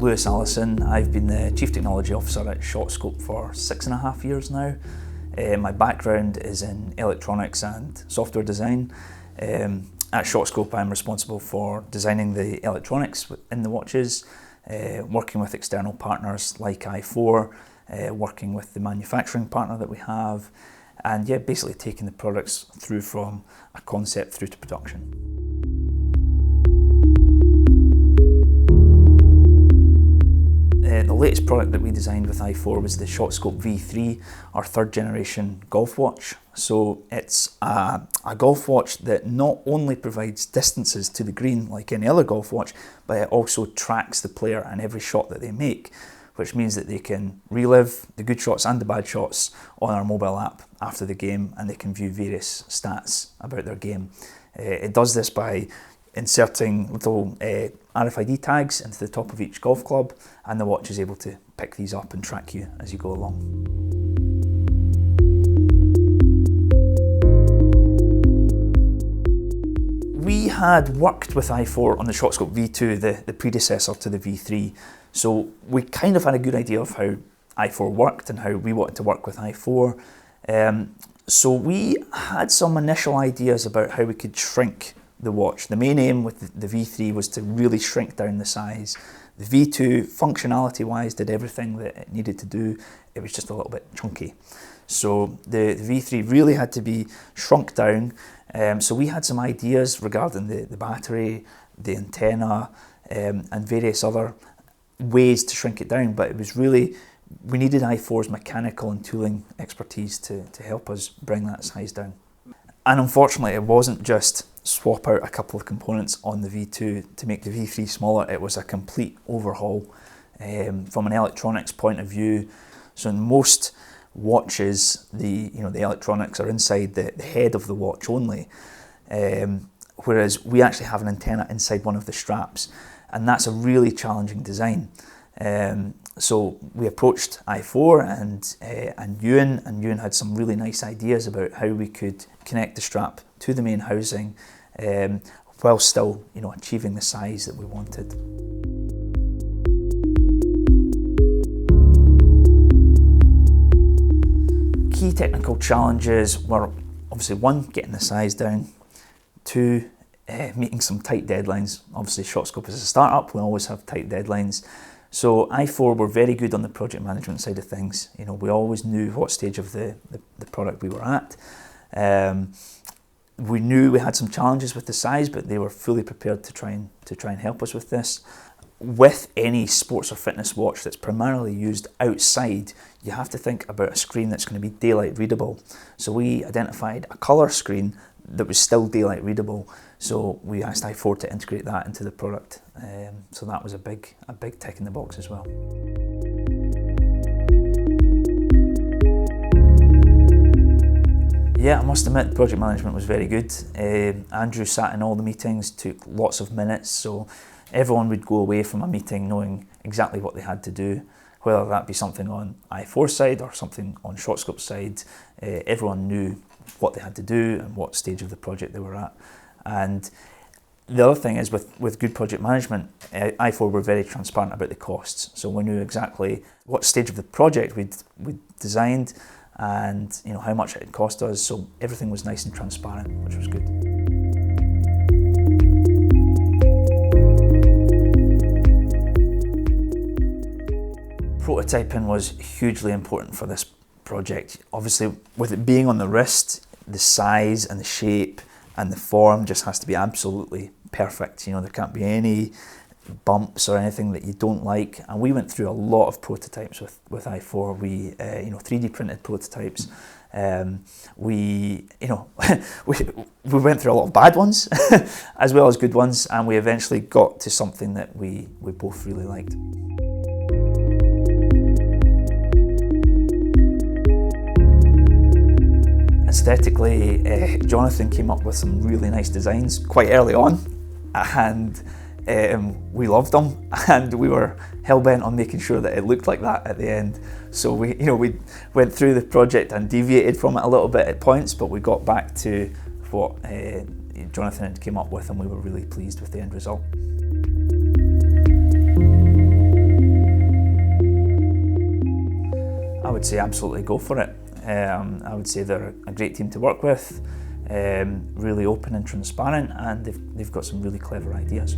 Lewis Allison. I've been the Chief Technology Officer at ShotScope for 6.5 years now. My background is in electronics and software design. At ShotScope I'm responsible for designing the electronics in the watches, working with external partners like i4, working with the manufacturing partner that we have, and basically taking the products through from a concept through to production. The latest product that we designed with i4 was the ShotScope V3, our third generation golf watch. So it's a golf watch that not only provides distances to the green like any other golf watch, but it also tracks the player and every shot that they make, which means that they can relive the good shots and the bad shots on our mobile app after the game, and they can view various stats about their game. It does this by inserting little RFID tags into the top of each golf club, and the watch is able to pick these up and track you as you go along. We had worked with i4 on the ShotScope V2, the predecessor to the V3, so we kind of had a good idea of how i4 worked and how we wanted to work with i4. So we had some initial ideas about how we could shrink the watch. The main aim with the V3 was to really shrink down the size. The V2, functionality wise, did everything that it needed to do. It was just a little bit chunky. So the V3 really had to be shrunk down. So we had some ideas regarding the battery, the antenna, and various other ways to shrink it down, but it was really, we needed i4's mechanical and tooling expertise to help us bring that size down. And unfortunately, it wasn't just swap out a couple of components on the V2 to make the V3 smaller. It was a complete overhaul from an electronics point of view. So in most watches, the electronics are inside the head of the watch only, whereas we actually have an antenna inside one of the straps, and that's a really challenging design. So we approached i4 and Ewan had some really nice ideas about how we could connect the strap to the main housing while still achieving the size that we wanted. Key technical challenges were obviously one, getting the size down, two, meeting some tight deadlines. Obviously ShotScope is a startup, we always have tight deadlines. So i4 were very good on the project management side of things. We always knew what stage of the product we were at. We knew we had some challenges with the size, but they were fully prepared to try and help us with this. With any sports or fitness watch that's primarily used outside, you have to think about a screen that's going to be daylight readable. So we identified a colour screen that was still daylight readable, so we asked i4 to integrate that into the product. So that was a big tick in the box as well. Yeah, I must admit, project management was very good. Andrew sat in all the meetings, took lots of minutes, so everyone would go away from a meeting knowing exactly what they had to do, whether that be something on i4's side or something on ShotScope's side. Everyone knew what they had to do and what stage of the project they were at. And the other thing is with good project management, i4 were very transparent about the costs. So we knew exactly what stage of the project we'd designed and how much it had cost us. So everything was nice and transparent, which was good. Prototyping was hugely important for this project. Obviously, with it being on the wrist, the size and the shape and the form just has to be absolutely perfect. There can't be any bumps or anything that you don't like. And we went through a lot of prototypes with i4. We 3D printed prototypes. We went through a lot of bad ones as well as good ones, and we eventually got to something that we both really liked. Aesthetically, Jonathan came up with some really nice designs quite early on, and we loved them, and we were hell-bent on making sure that it looked like that at the end. So we went through the project and deviated from it a little bit at points, but we got back to what Jonathan had came up with, and we were really pleased with the end result. would say absolutely go for it. I would say they're a great team to work with, really open and transparent, and they've got some really clever ideas.